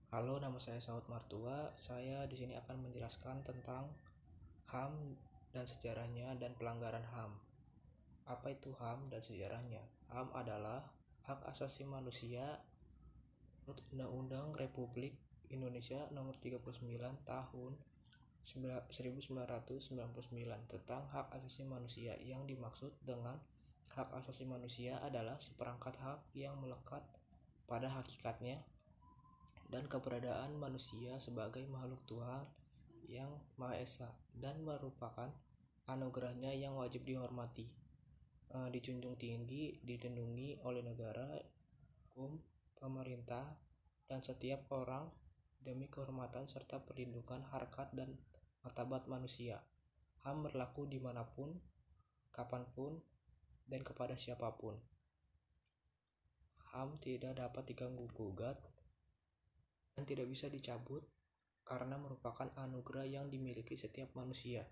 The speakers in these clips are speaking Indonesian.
Halo, nama saya Saud Martua. Saya di sini akan menjelaskan tentang HAM dan sejarahnya dan pelanggaran HAM. Apa itu HAM dan sejarahnya? HAM adalah hak asasi manusia menurut Undang-Undang Republik Indonesia Nomor 39 Tahun 1999 tentang hak asasi manusia. Yang dimaksud dengan hak asasi manusia adalah seperangkat hak yang melekat pada hakikatnya dan keberadaan manusia sebagai makhluk Tuhan yang Maha Esa dan merupakan anugerahnya yang wajib dihormati, dijunjung tinggi, dilindungi oleh negara, hukum, pemerintah, dan setiap orang demi kehormatan serta perlindungan harkat dan martabat manusia. HAM berlaku dimanapun, kapanpun, dan kepada siapapun. HAM tidak dapat diganggu-gugat dan tidak bisa dicabut karena merupakan anugerah yang dimiliki setiap manusia.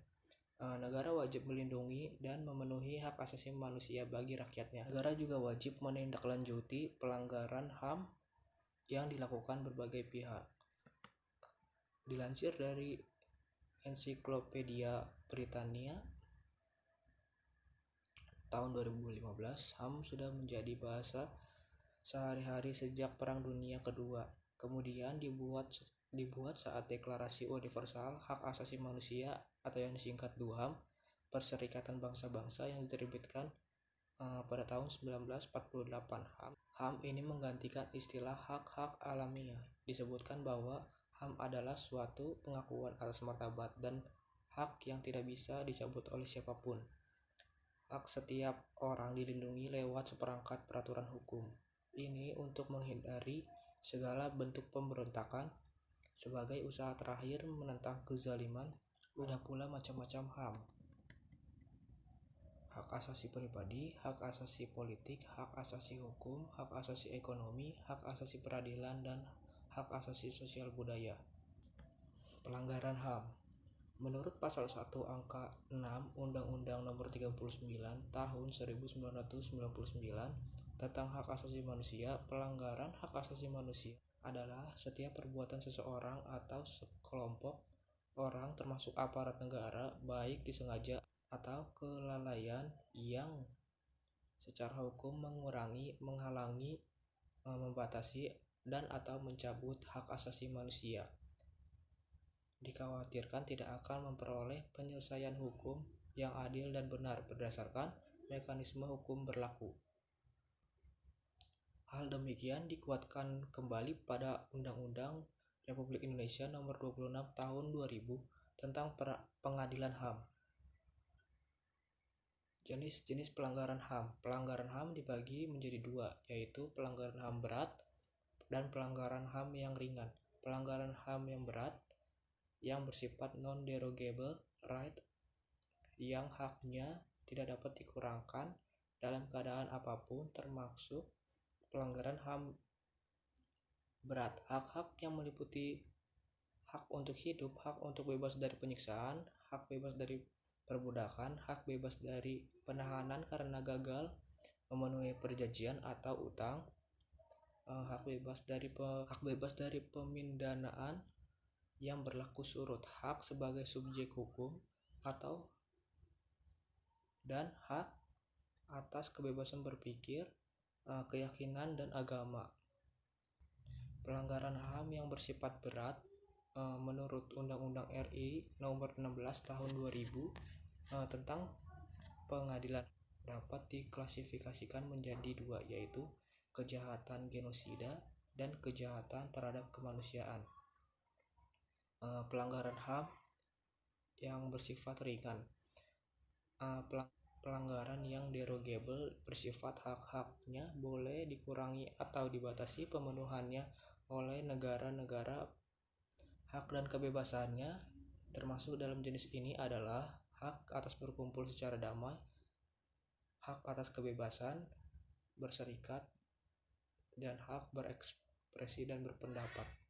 Negara wajib melindungi dan memenuhi hak asasi manusia bagi rakyatnya. Negara juga wajib menindaklanjuti pelanggaran HAM yang dilakukan berbagai pihak. Dilansir dari Ensiklopedia Britania tahun 2015, HAM sudah menjadi bahasa sehari-hari sejak Perang Dunia Kedua. Kemudian dibuat saat Deklarasi Universal Hak Asasi Manusia atau yang disingkat DUHAM Perserikatan Bangsa-Bangsa yang diterbitkan pada tahun 1948. HAM ini menggantikan istilah hak-hak alamiah. Disebutkan bahwa HAM adalah suatu pengakuan atas martabat dan hak yang tidak bisa dicabut oleh siapapun. Hak setiap orang dilindungi lewat seperangkat peraturan hukum. Ini untuk menghindari segala bentuk pemberontakan sebagai usaha terakhir menentang kezaliman. Ada pula macam-macam HAM. Hak asasi pribadi, hak asasi politik, hak asasi hukum, hak asasi ekonomi, hak asasi peradilan, dan hak asasi sosial budaya. Pelanggaran HAM. Menurut pasal 1 angka 6 Undang-Undang Nomor 39 Tahun 1999 tentang hak asasi manusia, pelanggaran hak asasi manusia adalah setiap perbuatan seseorang atau sekelompok orang termasuk aparat negara, baik disengaja atau kelalaian, yang secara hukum mengurangi, menghalangi, membatasi, dan atau mencabut hak asasi manusia. Dikhawatirkan tidak akan memperoleh penyelesaian hukum yang adil dan benar berdasarkan mekanisme hukum berlaku. Hal demikian dikuatkan kembali pada Undang-Undang Republik Indonesia Nomor 26 Tahun 2000 tentang Pengadilan HAM. Jenis-jenis pelanggaran HAM. Pelanggaran HAM dibagi menjadi dua, yaitu pelanggaran HAM berat dan pelanggaran HAM yang ringan. Pelanggaran HAM yang berat yang bersifat non-derogable right, yang haknya tidak dapat dikurangkan dalam keadaan apapun, termasuk pelanggaran HAM berat. Hak-hak yang meliputi hak untuk hidup, hak untuk bebas dari penyiksaan, hak bebas dari perbudakan, hak bebas dari penahanan karena gagal memenuhi perjanjian atau utang, hak bebas dari pemindanaan yang berlaku surut, hak sebagai subjek hukum atau dan hak atas kebebasan berpikir, keyakinan, dan agama. Pelanggaran HAM yang bersifat berat menurut Undang-Undang RI Nomor 16 Tahun 2000 tentang pengadilan dapat diklasifikasikan menjadi dua, yaitu kejahatan genosida dan kejahatan terhadap kemanusiaan. Pelanggaran HAM yang bersifat ringan. Pelanggaran yang derogable bersifat hak-haknya boleh dikurangi atau dibatasi pemenuhannya oleh negara-negara. Hak dan kebebasannya termasuk dalam jenis ini adalah hak atas berkumpul secara damai, hak atas kebebasan berserikat, dan hak berekspresi dan berpendapat.